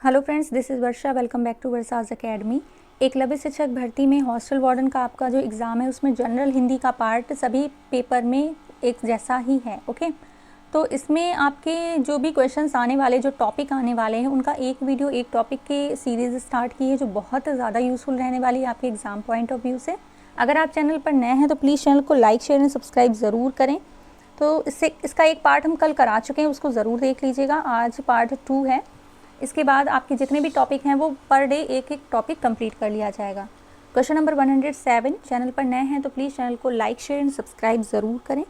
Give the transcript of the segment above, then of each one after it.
Hello friends, this is Varsha. Welcome back to Varsha's academy. Eklavya शिक्षक भर्ती में हॉस्टल वार्डन का आपका जो एग्ज़ाम है उसमें जनरल हिंदी का पार्ट सभी पेपर में एक जैसा ही है। ओके, तो इसमें आपके जो भी क्वेश्चंस आने वाले, जो टॉपिक आने वाले हैं, उनका एक वीडियो एक टॉपिक की सीरीज़ स्टार्ट की है जो बहुत ज़्यादा यूज़फुल रहने वाली है आपके एग्ज़ाम पॉइंट ऑफ व्यू से। अगर आप चैनल पर नए हैं तो प्लीज़ चैनल को लाइक, शेयर एंड सब्सक्राइब ज़रूर करें। तो इसका एक पार्ट हम कल करा चुके हैं, उसको ज़रूर देख लीजिएगा। आज पार्ट 2 है। इसके बाद आपके जितने भी टॉपिक हैं वो पर डे एक एक टॉपिक कंप्लीट कर लिया जाएगा। क्वेश्चन नंबर 107, चैनल पर नए हैं तो प्लीज़ चैनल को लाइक, शेयर एंड सब्सक्राइब ज़रूर करें।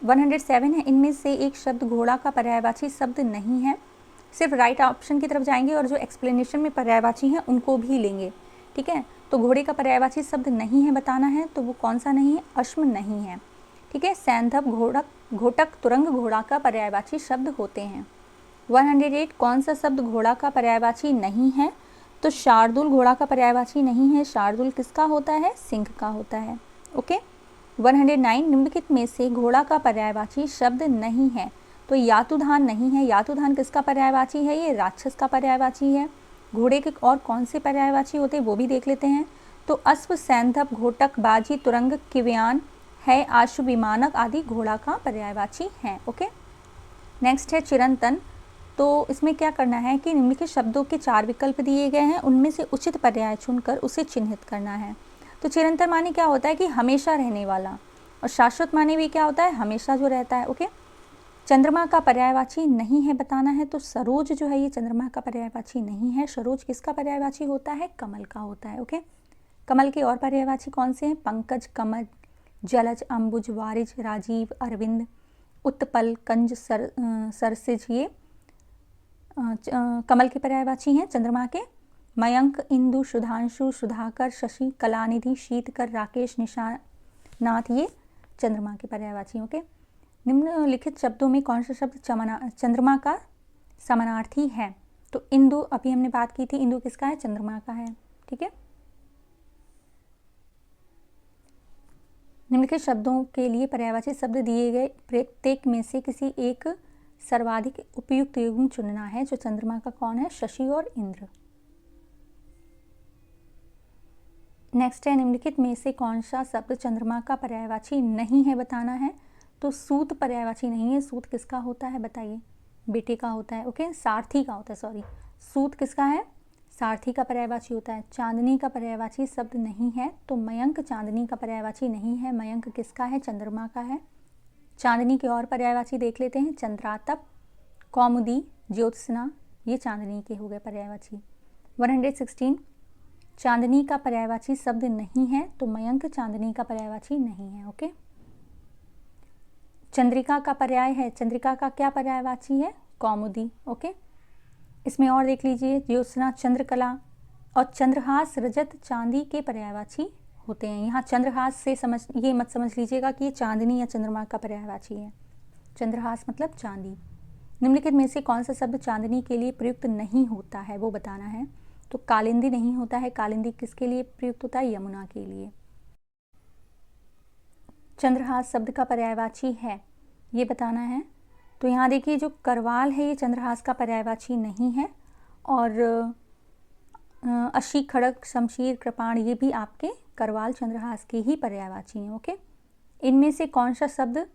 107 है, इनमें से एक शब्द घोड़ा का पर्यायवाची शब्द नहीं है। सिर्फ राइट ऑप्शन की तरफ जाएंगे और जो एक्सप्लेनेशन में पर्यायवाची हैं उनको भी लेंगे। ठीक है, तो घोड़े का पर्यायवाची शब्द नहीं है बताना है, तो वो कौन सा नहीं है? अश्म नहीं है। ठीक है, सैंधव, घोड़क, घोटक, तुरंग घोड़ा का पर्यायवाची शब्द होते हैं। 108, कौन सा शब्द घोड़ा का पर्यायवाची नहीं है? तो शार्दुल घोड़ा का पर्यायवाची नहीं है। शार्दुल किसका होता है? सिंह का होता है। ओके। 109, निम्नलिखित में से घोड़ा का पर्यायवाची शब्द नहीं है। तो यातुधान नहीं है। यातुधान किसका पर्यायवाची है? ये राक्षस का पर्यायवाची है। घोड़े के और कौन से पर्यायवाची होते हैं वो भी देख लेते हैं। तो अश्व, सैंधव, घोटक, बाजी, तुरंग, किव्यान है, आशु, विमानक आदि घोड़ा का पर्यायवाची है। ओके। नेक्स्ट है चिरंतन। तो इसमें क्या करना है कि निम्नलिखित शब्दों के 4 विकल्प दिए गए हैं, उनमें से उचित पर्याय चुनकर उसे चिन्हित करना है। तो चिरंतन माने क्या होता है कि हमेशा रहने वाला, और शाश्वत माने भी क्या होता है? हमेशा जो रहता है। ओके। चंद्रमा का पर्यायवाची नहीं है बताना है, तो सरोज जो है ये चंद्रमा का पर्यायवाची नहीं है। सरोज किसका पर्यायवाची होता है? कमल का होता है। ओके। कमल के और पर्यायवाची कौन से हैं? पंकज, कमल, जलज, अंबुज, वारिज, राजीव, अरविंद, उत्पल, कंज, सरसिज, ये कमल के पर्यायवाची हैं चंद्रमा के। मयंक, इंदु, सुधांशु, सुधाकर, शशि, कलानिधि, शीतकर, राकेश, निशानाथ, ये चंद्रमा के पर्यायवाची। ओके। निम्नलिखित शब्दों में कौन सा शब्द चंद्रमा का समानार्थी है? तो इंदु, अभी हमने बात की थी, इंदु किसका है? चंद्रमा का है। ठीक है। निम्नलिखित शब्दों के लिए पर्यायवाची शब्द दिए गए प्रत्येक में से किसी एक सर्वाधिक उपयुक्त युग्म चुनना है। जो चंद्रमा का कौन है? शशि और इंद्र। नेक्स्ट है, निम्नलिखित में से कौन सा शब्द चंद्रमा का पर्यायवाची नहीं है बताना है। तो सूत पर्यायवाची नहीं है। सूत किसका होता है बताइए? बेटे का होता है। ओके। सारथी का होता है, सॉरी। सूत किसका है? सारथी का पर्यायवाची होता है। चांदनी का पर्यायवाची शब्द नहीं है, तो मयंक चांदनी का पर्यायवाची नहीं है। मयंक किसका है? चंद्रमा का है। चांदनी के और पर्यायवाची देख लेते हैं। चंद्रातप, कौमुदी, ज्योत्सना, ये चांदनी के हो गए पर्यायवाची। 116, चांदनी का पर्यायवाची शब्द नहीं है, तो मयंक चांदनी का पर्यायवाची नहीं है। ओके। चंद्रिका का पर्याय है। चंद्रिका का क्या पर्यायवाची है? कौमुदी। ओके। इसमें और देख लीजिए, ज्योत्सना, चंद्रकला और चंद्रहास, रजत, चांदी के पर्यायवाची होते हैं। यहाँ चंद्रहास से ये मत समझ लीजिएगा कि ये चांदनी या चंद्रमा का पर्यायवाची है। चंद्रहास मतलब चांदी। निम्नलिखित में से कौन सा शब्द चांदनी के लिए प्रयुक्त नहीं होता है वो बताना है। तो कालिंदी नहीं होता है। कालिंदी किसके लिए प्रयुक्त होता है? यमुना के लिए। चंद्रहास शब्द का पर्यायवाची है, ये बताना है। तो यहाँ देखिए, जो करवाल है ये चंद्रहास का पर्यायवाची नहीं है, और अशी, खड़ग, शमशीर, कृपाण, ये भी आपके करवाल चंद्रहास के ही पर्यायवाची हैं। ओके। इनमें से कौन सा शब्द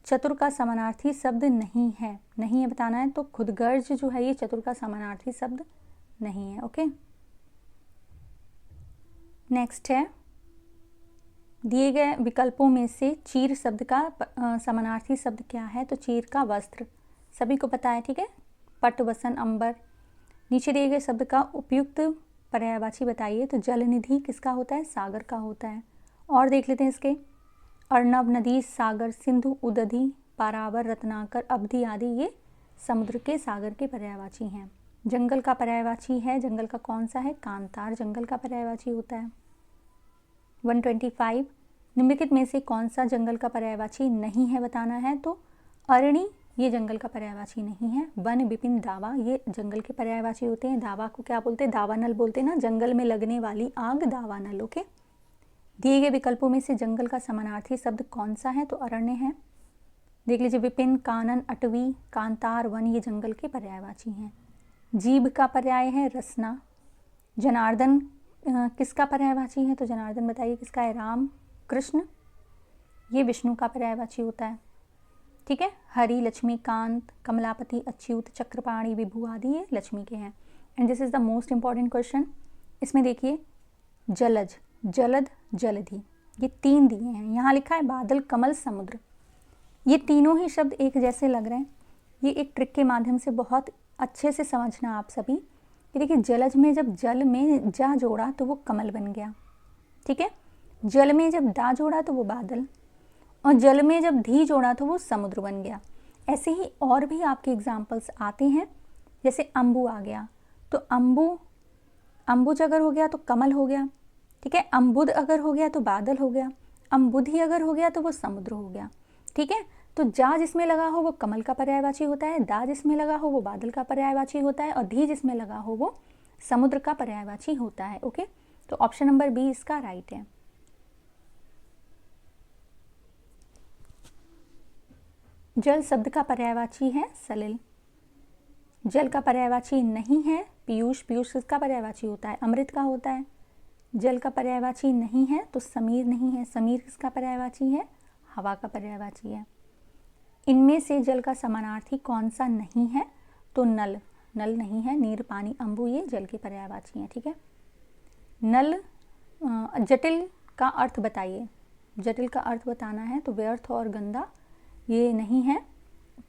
चतुर का समानार्थी शब्द नहीं है? नहीं है बताना है। तो खुदगर्ज जो है ये चतुर का समानार्थी शब्द नहीं है। ओके। नेक्स्ट है, दिए गए विकल्पों में से चीर शब्द का समानार्थी शब्द क्या है? तो चीर का वस्त्र, सभी को पता है। ठीक है। पट, वसन, अंबर। नीचे दिए गए शब्द का उपयुक्त पर्यायवाची बताइए। तो जलनिधि किसका होता है? सागर का होता है। और देख लेते हैं इसके। अर्णव, नदी, सागर, सिंधु, उदधि, पारावर, रत्नाकर, अवधि आदि ये समुद्र के, सागर के पर्यायवाची हैं। जंगल का पर्यायवाची है। जंगल का कौन सा है? कांतार जंगल का पर्यायवाची होता है। 125, निम्नलिखित में से कौन सा जंगल का पर्यायवाची नहीं है बताना है। तो अरणी ये जंगल का पर्यायवाची नहीं है। वन, विपिन, दावा ये जंगल के पर्यायवाची होते हैं। दावा को क्या बोलते हैं? दावानल बोलते हैं ना, जंगल में लगने वाली आग दावानल। ओके। दिए गए विकल्पों में से जंगल का समानार्थी शब्द कौन सा है? तो अरण्य है। देख लीजिए, विपिन, कानन, अटवी, कांतार, वन ये जंगल के पर्यायवाची हैं। जीभ का पर्याय है रसना। जनार्दन किसका पर्यायवाची है? तो जनार्दन बताइए किसका है? राम, कृष्ण, ये विष्णु का पर्यायवाची होता है। ठीक है। हरि, लक्ष्मीकांत, कमलापति, अच्युत, चक्रपाणी, विभु आदि ये लक्ष्मी के हैं। And this is the most important question. इसमें देखिए जलज, जलद, जलधि, ये 3 दिए हैं। यहाँ लिखा है बादल, कमल, समुद्र। ये तीनों ही शब्द एक जैसे लग रहे हैं। ये एक ट्रिक के माध्यम से बहुत अच्छे से समझना आप सभी। ये देखिए जलज में जब जल में जा जोड़ा तो वो कमल बन गया। ठीक है। जल में जब दा जोड़ा तो वो बादल, और जल में जब धी जोड़ा तो वो समुद्र बन गया। ऐसे ही और भी आपके एग्जाम्पल्स आते हैं। जैसे अम्बु आ गया तो अम्बुज अगर हो गया तो कमल हो गया। ठीक है। अम्बुद अगर हो गया तो बादल हो गया। अम्बुधि अगर हो गया तो वो समुद्र हो गया। ठीक है। तो जा जिसमें लगा हो वो कमल का पर्यायवाची होता है, दा जिसमें लगा हो वो बादल का पर्यायवाची होता है, और धी जिसमें लगा हो वो समुद्र का पर्यायवाची होता है। ओके, तो ऑप्शन नंबर बी इसका राइट है। जल शब्द का पर्यायवाची है सलिल। जल का पर्यायवाची नहीं है पीयूष। पीयूष किसका पर्यायवाची होता है? अमृत का होता है। जल का पर्यायवाची नहीं है तो समीर नहीं है। समीर किसका पर्यायवाची है? हवा का पर्यायवाची है। इनमें से जल का समानार्थी कौन सा नहीं है? तो नल, नल नहीं है। नीर, पानी, अम्बु ये जल के पर्यायवाची हैं। ठीक है। नल, जटिल का अर्थ बताइए। जटिल का अर्थ बताना है तो व्यर्थ और गंदा ये नहीं है,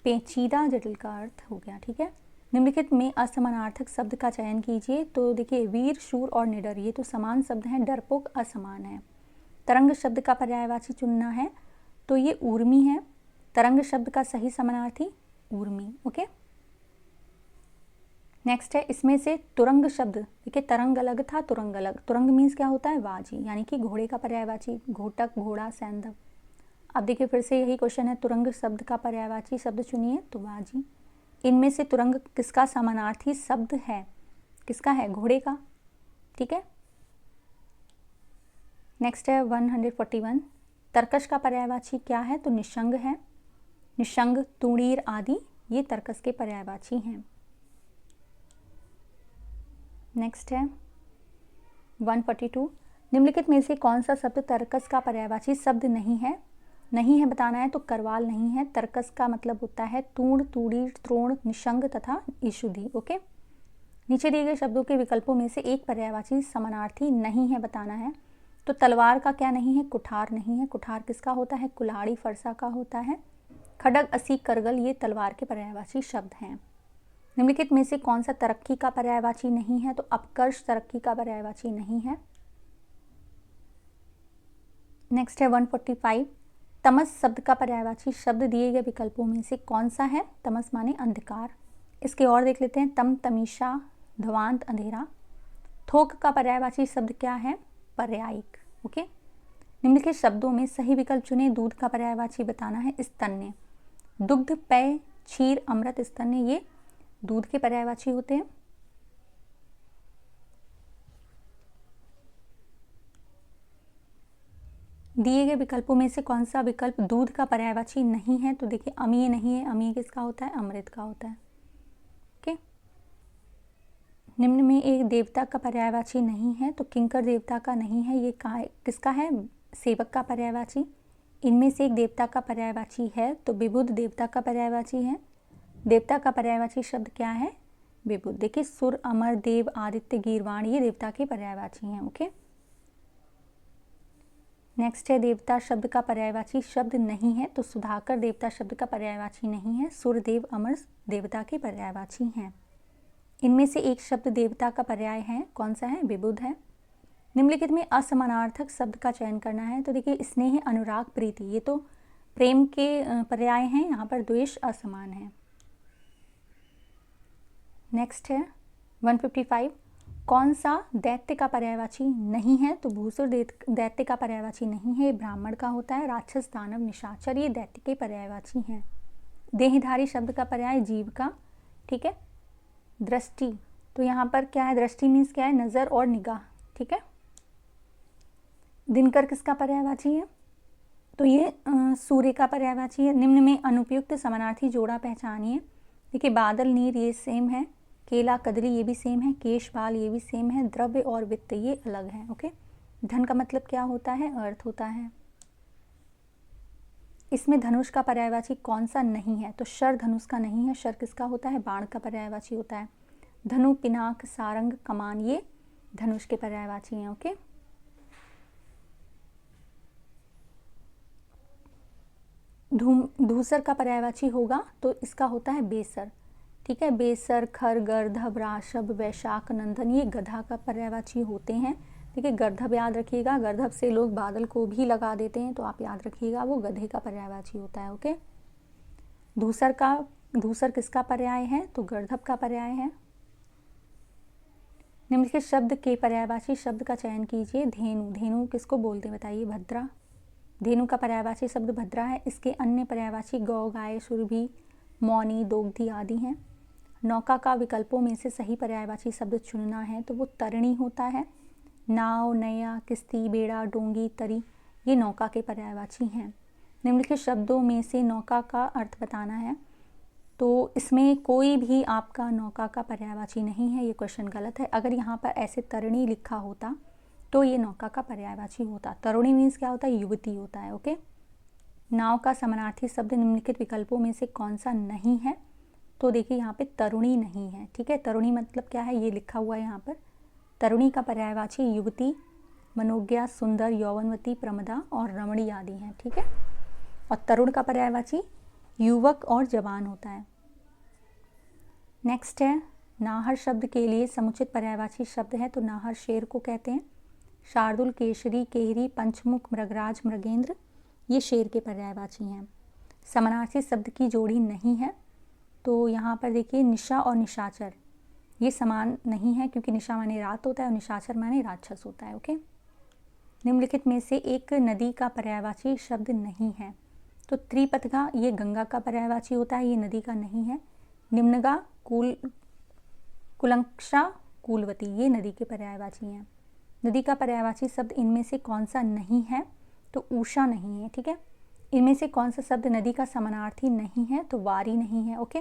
पेचीदा जटिल का अर्थ हो गया। ठीक है। निम्नलिखित में असमानार्थक शब्द का चयन कीजिए। तो देखिए वीर, शूर और निडर ये तो समान शब्द हैं, डरपोक असमान है। तरंग शब्द का पर्यायवाची चुनना है तो ये ऊर्मी है। तरंग शब्द का सही समानार्थी ऊर्मी। ओके। नेक्स्ट है इसमें से तुरंग शब्द। देखिए तरंग अलग था, तुरंग अलग। तुरंग मीन्स क्या होता है? वाजी, यानी कि घोड़े का पर्यायवाची। घोटक, घोड़ा, सैंधव। अब देखिए फिर से यही क्वेश्चन है, तुरंग शब्द का पर्यायवाची शब्द चुनिए तो वाजी। इनमें से तुरंग किसका समानार्थी शब्द है? किसका है? घोड़े का। ठीक है। नेक्स्ट है 141। तर्कश का पर्यायवाची क्या है? तो निशंग है। निशंग, तुणीर आदि ये तर्कश के पर्यायवाची हैं। नेक्स्ट है 142। निम्नलिखित में से कौन सा शब्द तर्कश का पर्यायवाची शब्द नहीं है? नहीं है बताना है तो करवाल नहीं है। तर्कश का मतलब होता है तूण, तूड़ी, त्रोण, निशंग तथा ईशुधि। ओके। नीचे दिए गए शब्दों के विकल्पों में से एक पर्यायवाची समानार्थी नहीं है बताना है। तो तलवार का क्या नहीं है? कुठार नहीं है। कुठार किसका होता है? कुल्हाड़ी, फरसा का होता है। खड्ग, असी, करगल ये तलवार के पर्यायवाची शब्द हैं। निम्नलिखित में से कौन सा तरक्की का पर्यायवाची नहीं है? तो अपकर्ष तरक्की का पर्यायवाची नहीं है। नेक्स्ट है 145। तमस शब्द का पर्यायवाची शब्द दिए गए विकल्पों में से कौन सा है? तमस माने अंधकार। इसके और देख लेते हैं। तम, तमीशा, ध्वांत, अंधेरा। थोक का पर्यायवाची शब्द क्या है? पर्यायिक। ओके। निम्नलिखित शब्दों में सही विकल्प चुने। दूध का पर्यायवाची बताना है स्तन्य। दुग्ध, पेय, क्षीर, अमृत, स्तन्य ये दूध के पर्यायवाची होते हैं। दिए गए विकल्पों में से कौन सा विकल्प दूध का पर्यायवाची नहीं है? तो देखिए अमीय नहीं है। अमीय किसका होता है? अमृत का होता है। ओके। निम्न में एक देवता का पर्यायवाची नहीं है तो किंकर देवता का नहीं है। ये किसका है? सेवक का पर्यायवाची। इनमें से एक देवता का पर्यायवाची है तो विबुध देवता का पर्यायवाची है। देवता का पर्यायवाची शब्द क्या है? विबुध। देखिए सुर, अमर, देव, आदित्य, गीर्वाण ये देवता के पर्यायवाची हैं। ओके। नेक्स्ट है देवता शब्द का पर्यायवाची शब्द नहीं है तो सुधाकर देवता शब्द का पर्यायवाची नहीं है। सुर, देव, अमर देवता के पर्यायवाची हैं। इनमें से एक शब्द देवता का पर्याय है, कौन सा है? विबुध है। निम्नलिखित में असमानार्थक शब्द का चयन करना है। तो देखिए स्नेह, अनुराग, प्रीति ये तो प्रेम के पर्याय हैं। यहाँ पर द्वेष असमान है। नेक्स्ट है 155। कौन सा दैत्य का पर्यायवाची नहीं है? तो भूसुर दैत्य का पर्यायवाची नहीं है, ब्राह्मण का होता है। राक्षस, दानव, निशाचर ये दैत्य के पर्यायवाची हैं। देहधारी शब्द का पर्याय जीव का। ठीक है। दृष्टि, तो यहाँ पर क्या है? दृष्टि मीन्स क्या है? नज़र और निगाह। ठीक है। दिनकर किसका पर्यायवाची है? तो ये सूर्य का पर्यायवाची है। निम्न में अनुपयुक्त समानार्थी जोड़ा पहचानिए। देखिए बादल, नीर ये सेम है। केला कदली ये भी सेम है, केश बाल ये भी सेम है, द्रव्य और वित्त ये अलग है। ओके, धन का मतलब क्या होता है, अर्थ होता है। इसमें धनुष का पर्यायवाची कौन सा नहीं है, तो शर धनुष का नहीं है। शर किसका होता है, बाण का पर्यायवाची होता है। धनु, पिनाक, सारंग, कमान ये धनुष के पर्यायवाची हैं। ओके, धूसर का पर्यायवाची होगा तो इसका होता है बेसर। ठीक है, बेसर, खर, गर्धभ, राशभ, वैशाख, नंदन ये गधा का पर्यायवाची होते हैं। ठीक है, गर्धभ याद रखिएगा, गर्धभ से लोग बादल को भी लगा देते हैं, तो आप याद रखिएगा वो गधे का पर्यायवाची होता है। ओके, धूसर किसका पर्याय है, तो गर्धभ का पर्याय है। निम्नलिखित शब्द के पर्यायवाची शब्द का चयन कीजिए। धेनु, धेनु किसको बोलते हैं बताइए, भद्रा। धेनु का पर्यायवाची शब्द भद्रा है। इसके अन्य पर्यायवाची गौ, गाय, सुरभि, मौनी, दोग्धी आदि हैं। नौका का विकल्पों में से सही पर्यायवाची शब्द चुनना है, तो वो तरणी होता है। नाव, नैया, किश्ती, बेड़ा, डोंगी, तरी ये नौका के पर्यायवाची हैं। निम्नलिखित शब्दों में से नौका का अर्थ बताना है, तो इसमें कोई भी आपका नौका का पर्यायवाची नहीं है, ये क्वेश्चन गलत है। अगर यहाँ पर ऐसे तरणी लिखा होता तो ये नौका का पर्यायवाची होता। तरुणी मीन्स क्या होता है, युवती होता है। ओके, नाव का समानार्थी शब्द निम्नलिखित विकल्पों में से कौन सा नहीं है, तो देखिए यहाँ पे तरुणी नहीं है। ठीक है, तरुणी मतलब क्या है, ये लिखा हुआ है यहाँ पर। तरुणी का पर्यायवाची युवती, मनोज्ञा, सुंदर, यौवनवती, प्रमदा और रमणी आदि हैं। ठीक है, और तरुण का पर्यायवाची युवक और जवान होता है। नेक्स्ट है नाहर शब्द के लिए समुचित पर्यायवाची शब्द है, तो नाहर शेर को कहते हैं। शार्दुल, केसरी, केहरी, पंचमुख, मृगराज, मृगेंद्र ये शेर के पर्यायवाची हैं। समानार्थी शब्द की जोड़ी नहीं है, तो यहाँ पर देखिए निशा और निशाचर ये समान नहीं है, क्योंकि निशा माने रात होता है और निशाचर माने राक्षस होता है। ओके, निम्नलिखित में से एक नदी का पर्यायवाची शब्द नहीं है, तो त्रिपथगा ये गंगा का पर्यायवाची होता है, ये नदी का नहीं है। निम्नगा, कुलंक्षा, कूलवती ये नदी के पर्यायवाची हैं। नदी का पर्यायवाची शब्द इनमें से कौन सा नहीं है, तो उषा नहीं है। ठीक है, इनमें से कौन सा शब्द नदी का समानार्थी नहीं है, तो वारी नहीं है। ओके,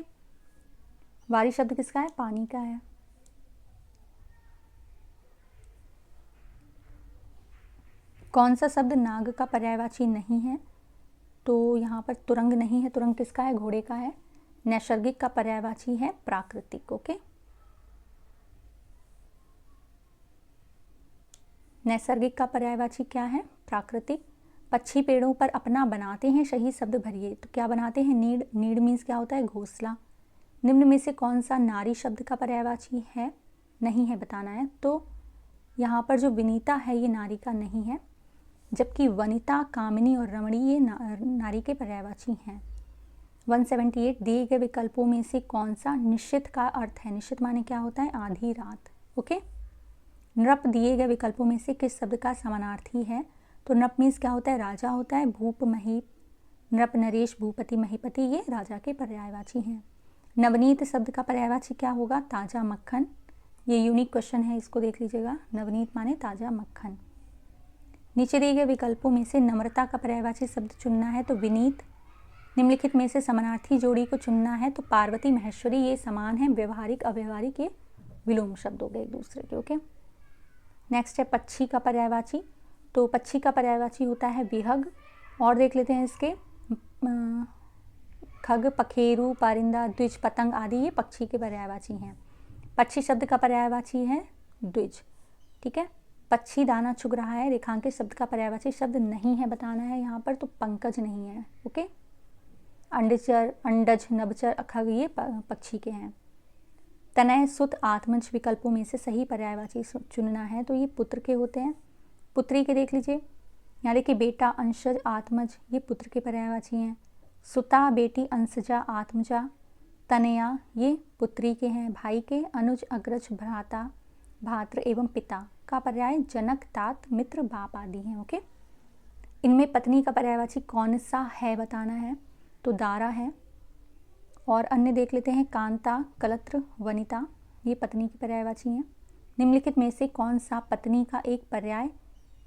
वारी शब्द किसका है, पानी का है। कौन सा शब्द नाग का पर्यायवाची नहीं है, तो यहाँ पर तुरंग नहीं है। तुरंग किसका है, घोड़े का है। नैसर्गिक का पर्यायवाची है प्राकृतिक। ओके, नैसर्गिक का पर्यायवाची क्या है, प्राकृतिक। पक्षी पेड़ों पर अपना बनाते हैं, सही शब्द भरिए, तो क्या बनाते हैं, नीड। नीड मीन्स क्या होता है, घोंसला। निम्न में से कौन सा नारी शब्द का पर्यायवाची है, नहीं है बताना है, तो यहाँ पर जो विनीता है ये नारी का नहीं है, जबकि वनिता, कामिनी और रमणी ये नारी के पर्यायवाची हैं। 178 दिए गए विकल्पों में से कौन सा निश्चित का अर्थ है, निश्चित माने क्या होता है, आधी रात। ओके, नृप दिए गए विकल्पों में से किस शब्द का समानार्थी है, तो नृप मीन्स क्या होता है, राजा होता है। भूप, महीप, नृप, नरेश, भूपति, महीपति ये राजा के पर्यायवाची हैं। नवनीत शब्द का पर्यायवाची क्या होगा, ताज़ा मक्खन। ये यूनिक क्वेश्चन है, इसको देख लीजिएगा। नवनीत माने ताज़ा मक्खन। नीचे दिए गए विकल्पों में से नम्रता का पर्यायवाची शब्द चुनना है, तो विनीत। निम्नलिखित में से समानार्थी जोड़ी को चुनना है, तो पार्वती, महेश्वरी ये समान है। व्यवहारिक, अव्यवहारिक ये विलोम शब्द हो गए एक दूसरे के। ओके, नेक्स्ट है पक्षी का पर्यायवाची, तो पक्षी का पर्यायवाची होता है विहग। और देख लेते हैं इसके, खग, पखेरु, परिंदा, द्विज, पतंग आदि ये पक्षी के पर्यायवाची हैं। पक्षी शब्द का पर्यायवाची है द्विज। ठीक है, पक्षी दाना चुग रहा है, रेखांकित शब्द का पर्यायवाची शब्द नहीं है बताना है यहाँ पर, तो पंकज नहीं है। ओके, अंडचर, अंडज, नभचर, अखग ये पक्षी के हैं। तनय, सुत, आत्मज विकल्पों में से सही पर्यायवाची चुनना है, तो ये पुत्र के होते हैं। पुत्री के देख लीजिए, यहाँ देखिए बेटा, अंशज, आत्मज ये पुत्र के पर्यायवाची हैं। सुता, बेटी, अंशजा, आत्मजा, तनया ये पुत्री के हैं। भाई के अनुज, अग्रज, भ्राता, भात्र एवं पिता का पर्याय जनक, तात, मित्र, बाप आदि हैं। ओके, इनमें पत्नी का पर्यायवाची कौन सा है बताना है, तो दारा है। और अन्य देख लेते हैं, कांता, कलत्र, वनिता ये पत्नी की पर्यायवाची हैं। निम्नलिखित में से कौन सा पत्नी का एक पर्याय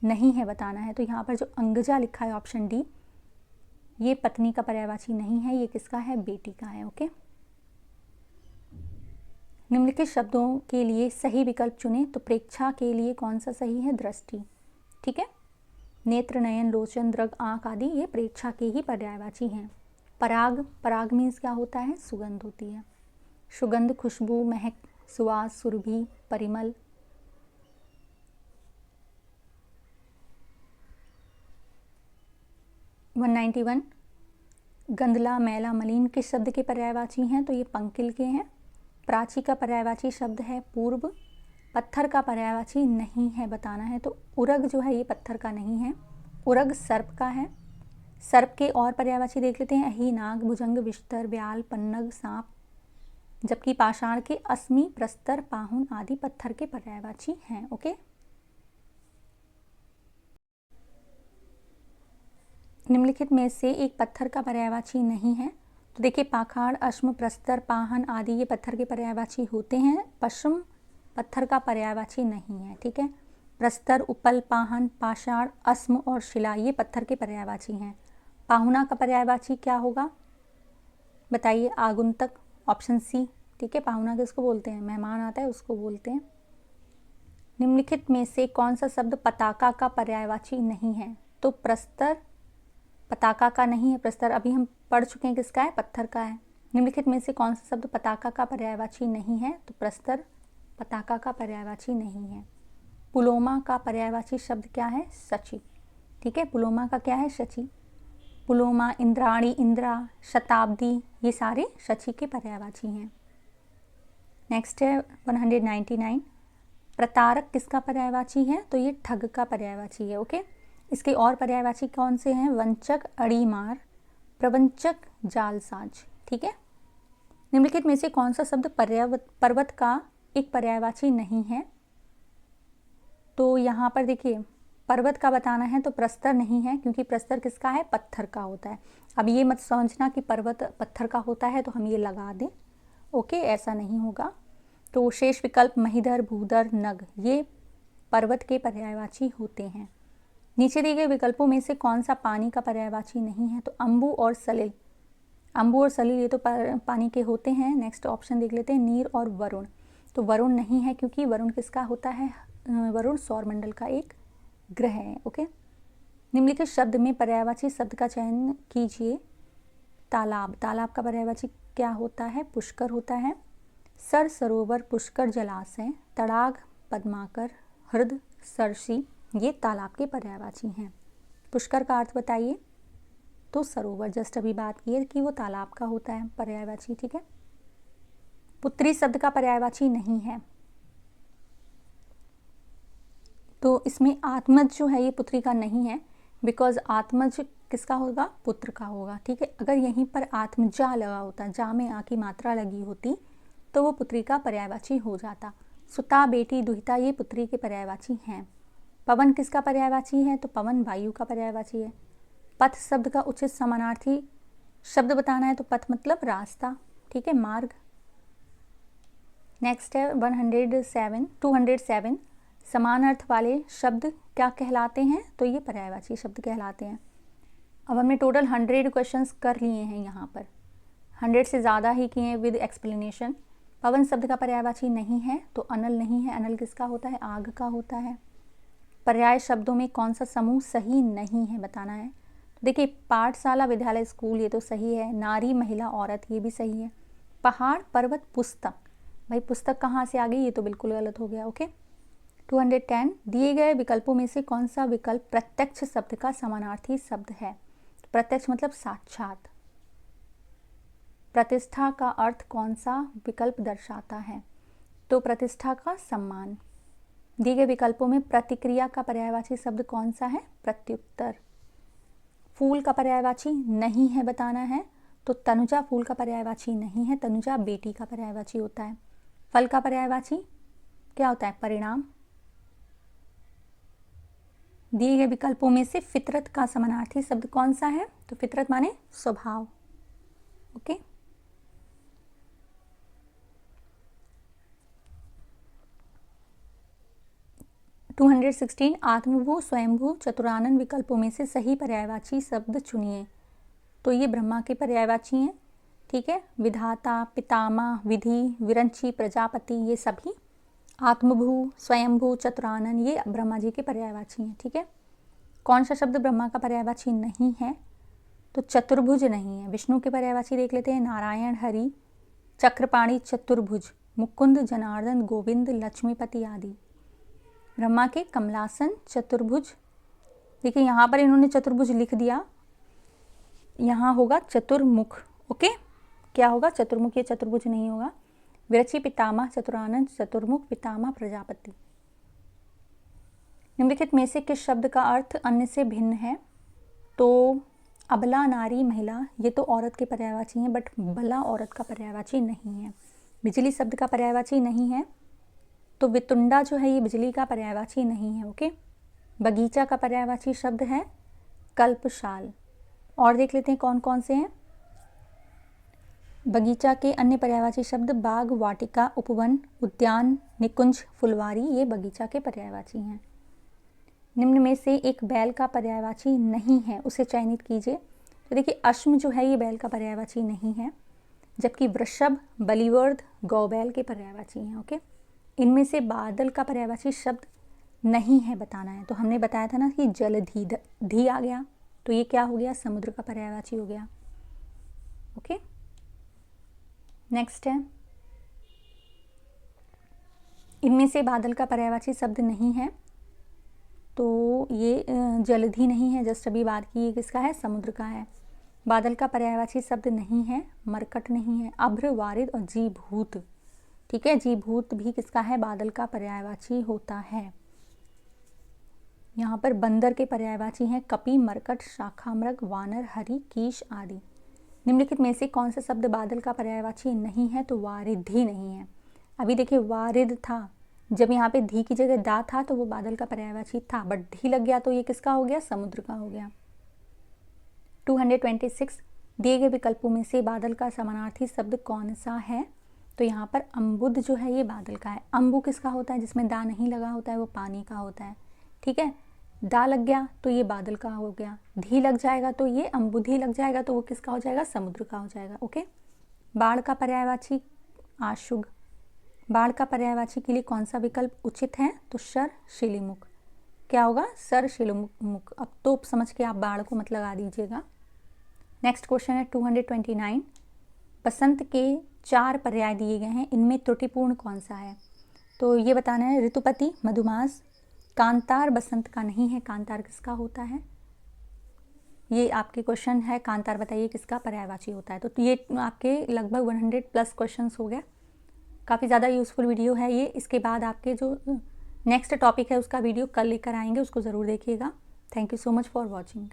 नहीं है बताना है, तो यहाँ पर जो अंगजा लिखा है ऑप्शन डी ये पत्नी का पर्यायवाची नहीं है, ये किसका है, बेटी का है। ओके, निम्नलिखित शब्दों के लिए सही विकल्प चुनें। तो प्रेक्षा के लिए कौन सा सही है? दृष्टि। ठीक है, नेत्र, नयन, लोचन, दृग, आँख आदि ये प्रेक्षा के ही पर्यायवाची हैं। पराग, पराग मीन्स क्या होता है? सुगंध होती है। सुगंध, खुशबू, महक, सुवास, सुरभि, परिमल। वन 91 गंदला, मैला, मलिन किस शब्द के पर्यायवाची हैं? तो ये पंकिल के हैं। प्राची का पर्यायवाची शब्द है पूर्व। पत्थर का पर्यायवाची नहीं है, बताना है। तो उरग जो है ये पत्थर का नहीं है, उरग सर्प का है। सर्प के और पर्यायवाची देख लेते हैं। अहि, नाग, भुजंग, विष्तर, व्याल, पन्नग, सांप। जबकि पाषाण के अस्मि, प्रस्तर, पाहुन आदि पत्थर के पर्यायवाची हैं। ओके, निम्नलिखित में से एक पत्थर का पर्यायवाची नहीं है। तो देखिए, पाखाड़, अश्म, प्रस्तर, पाहन आदि ये पत्थर के पर्यायवाची होते हैं। पश्म पत्थर का पर्यायवाची नहीं है। ठीक है, प्रस्तर, उपल, पाहन, पाषाण, अस्म और शिला ये पत्थर के पर्यायवाची हैं। पाहुना का पर्यायवाची क्या होगा? बताइए। आगुंतक, ऑप्शन सी। ठीक है, पाहुना किसको बोलते हैं? मेहमान आता है उसको बोलते हैं। निम्नलिखित में से कौन सा शब्द पताका का पर्यायवाची नहीं है? तो प्रस्तर पताका का नहीं है। प्रस्तर अभी हम पढ़ चुके हैं, किसका है? पत्थर का है। निम्नलिखित में से कौन सा शब्द पताका का पर्यायवाची नहीं है? तो प्रस्तर पताका का पर्यायवाची नहीं है। पुलोमा का पर्यायवाची शब्द क्या है? शची। ठीक है, पुलोमा का क्या है? शची। पुलोमा, इंद्राणी, इंद्रा, शताब्दी ये सारे शची के पर्यायवाची हैं। नेक्स्ट है 199 प्रतारक किसका पर्यायवाची है? तो ये ठग का पर्यायवाची है। ओके, इसके और पर्यायवाची कौन से हैं? वंचक, अड़ीमार, प्रवंचक, जालसाज। ठीक है, निम्नलिखित में से कौन सा शब्द पर्वत का एक पर्यायवाची नहीं है? तो यहाँ पर देखिए, पर्वत का बताना है तो प्रस्तर नहीं है, क्योंकि प्रस्तर किसका है? पत्थर का होता है। अब ये मत समझना कि पर्वत पत्थर का होता है तो हम ये लगा दें। ओके, ऐसा नहीं होगा। तो शेष विकल्प महीधर, भूधर, नग ये पर्वत के पर्यायवाची होते हैं। नीचे दिए गए विकल्पों में से कौन सा पानी का पर्यायवाची नहीं है? तो अम्बु और सलिल। अम्बु और सलिल ये तो पानी के होते हैं। नेक्स्ट ऑप्शन देख लेते हैं, नीर और वरुण। तो वरुण नहीं है, क्योंकि वरुण किसका होता है? वरुण सौरमंडल का एक ग्रह है। ओके, निम्नलिखित शब्द में पर्यायवाची शब्द का चयन कीजिए। तालाब, तालाब का पर्यायवाची क्या होता है? पुष्कर होता है। सर, सरोवर, पुष्कर, जलाशय, तड़ाग, पद्माकर, हृद, सरसी ये तालाब के पर्यायवाची हैं। पुष्कर का अर्थ बताइए। तो सरोवर, जस्ट अभी बात की है कि वो तालाब का होता है पर्यायवाची। ठीक है, पुत्री शब्द का पर्यायवाची नहीं है। तो इसमें आत्मज जो है ये पुत्री का नहीं है, बिकॉज आत्मज किसका होगा? पुत्र का होगा। ठीक है, अगर यहीं पर आत्मजा लगा होता, जा में आ की मात्रा लगी होती तो वो पुत्री का पर्यायवाची हो जाता। सुता, बेटी, दुहिता ये पुत्री के पर्यायवाची हैं। पवन किसका पर्यायवाची है? तो पवन वायु का पर्यायवाची है। पथ शब्द का उचित समानार्थी शब्द बताना है। तो पथ मतलब रास्ता। ठीक है, मार्ग। नेक्स्ट है 207 समान अर्थ वाले शब्द क्या कहलाते हैं? तो ये पर्यायवाची शब्द कहलाते हैं। अब हमने टोटल 100 क्वेश्चंस कर लिए हैं, यहाँ पर 100 से ज़्यादा ही किए विद एक्सप्लेनेशन। पवन शब्द का पर्यायवाची नहीं है, तो अनल नहीं है। अनल किसका होता है? आग का होता है। पर्याय शब्दों में कौन सा समूह सही नहीं है, बताना है। देखिए, पाठशाला, विद्यालय, स्कूल ये तो सही है। नारी, महिला, औरत ये भी सही है। पहाड़, पर्वत, पुस्तक, भाई पुस्तक कहाँ से आ गई? ये तो बिल्कुल गलत हो गया। ओके, 210 दिए गए विकल्पों में से कौन सा विकल्प प्रत्यक्ष शब्द का समानार्थी शब्द है? प्रत्यक्ष मतलब साक्षात। प्रतिष्ठा का अर्थ कौन सा विकल्प दर्शाता है? तो प्रतिष्ठा का सम्मान। दिए गए विकल्पों में प्रतिक्रिया का पर्यायवाची शब्द कौन सा है? प्रत्युत्तर। फूल का पर्यायवाची नहीं है, बताना है। तो तनुजा फूल का पर्यायवाची नहीं है, तनुजा बेटी का पर्यायवाची होता है। फल का पर्यायवाची क्या होता है? परिणाम। दिए गए विकल्पों में से फितरत का समानार्थी शब्द कौन सा है? तो फितरत माने स्वभाव। ओके, टू 216 आत्मभू, स्वयंभू, चतुरानन विकल्पों में से सही पर्यायवाची शब्द चुनिए। तो ये ब्रह्मा के पर्यायवाची हैं। ठीक है। विधाता, पितामह, विधि, विरंची, प्रजापति, ये सभी। आत्मभू, स्वयंभू, चतुरानन, ये ब्रह्मा जी के पर्यायवाची हैं। ठीक है। कौन सा शब्द ब्रह्मा का पर्यायवाची नहीं है? तो चतुर्भुज नहीं है। विष्णु के पर्यायवाची देख लेते हैं। नारायण, हरि, चक्रपाणी, चतुर्भुज, मुकुंद, जनार्दन, गोविंद, लक्ष्मीपति आदि। ब्रह्मा के कमलासन, चतुर्भुज। देखिए यहाँ पर इन्होंने चतुर्भुज लिख दिया, यहाँ होगा चतुर्मुख। ओके, क्या होगा? चतुर्मुख, ये चतुर्भुज नहीं होगा। विरची, पितामह, चतुरानन, चतुर्मुख, पितामह, प्रजापति। निम्नलिखित में से किस शब्द का अर्थ अन्य से भिन्न है? तो अबला, नारी, महिला, ये तो औरत के पर्यायवाची हैं, बट बला औरत का पर्यायवाची नहीं है। बिजली शब्द का पर्यायवाची नहीं है, तो वितुंडा जो है ये बिजली का पर्यायवाची नहीं है। ओके। बगीचा का पर्यायवाची शब्द है कल्पशाल। और देख लेते हैं कौन कौन से हैं। बगीचा के अन्य पर्यायवाची शब्द बाग, वाटिका, उपवन, उद्यान, निकुंज, फुलवारी, ये बगीचा के पर्यायवाची हैं। निम्न में से एक बैल का पर्यायवाची नहीं है, उसे चयनित कीजिए। तो देखिए अश्म जो है ये बैल का पर्यायवाची नहीं है, जबकि वृषभ, बलिवर्ध, गौबैल के पर्यायवाची हैं। ओके। इनमें से बादल का पर्यायवाची शब्द नहीं है बताना है। तो हमने बताया था ना कि जलधि, धी आ गया, तो ये क्या हो गया? समुद्र का पर्यायवाची हो गया। ओके। नेक्स्ट है, इनमें से बादल का पर्यायवाची शब्द नहीं है, तो ये जलधि नहीं है, जस्ट अभी बात की, ये किसका है? समुद्र का है। बादल का पर्यायवाची शब्द नहीं है, मरकट नहीं है। अभ्र, वारिद और जीभूत। ठीक है, जीभूत भी किसका है? बादल का पर्यायवाची होता है। यहाँ पर बंदर के पर्यायवाची हैं कपि, मरकट, शाखामृग, वानर, हरि, कीश आदि। निम्नलिखित में से कौन सा शब्द बादल का पर्यायवाची नहीं है? तो वारिधि नहीं है। अभी देखिए वारिद था, जब यहाँ पे धी की जगह दा था तो वो बादल का पर्यायवाची था, बट धी लग गया तो ये किसका हो गया? समुद्र का हो गया। 226 दिए गए विकल्पों में से बादल का समानार्थी शब्द कौन सा है? तो यहाँ पर अम्बुद जो है ये बादल का है। अम्बु किसका होता है? जिसमें दा नहीं लगा होता है, वो पानी का होता है। ठीक है, दा लग गया तो ये बादल का हो गया, धी लग जाएगा तो ये अम्बुधि लग जाएगा, तो वो किसका हो जाएगा? समुद्र का हो जाएगा। ओके। बाढ़ का पर्यायवाची आशुग। बाढ़ का पर्यायवाची के लिए कौन सा विकल्प उचित है? तो शर, शिलीमुख। क्या होगा? सर, शिलीमुख। अब तोप समझ के आप बाढ़ को मत लगा दीजिएगा। नेक्स्ट क्वेश्चन है 229। बसंत के 4 पर्याय दिए गए हैं, इनमें त्रुटिपूर्ण कौन सा है? तो ये बताना है। ऋतुपति, मधुमास, कांतार बसंत का नहीं है। कांतार किसका होता है? ये आपके क्वेश्चन है। कांतार बताइए किसका पर्यायवाची होता है? तो ये आपके लगभग 100+ क्वेश्चंस हो गए। काफ़ी ज़्यादा यूज़फुल वीडियो है ये। इसके बाद आपके जो नेक्स्ट टॉपिक है उसका वीडियो कल लेकर आएंगे, उसको ज़रूर देखिएगा। Thank you so much for watching.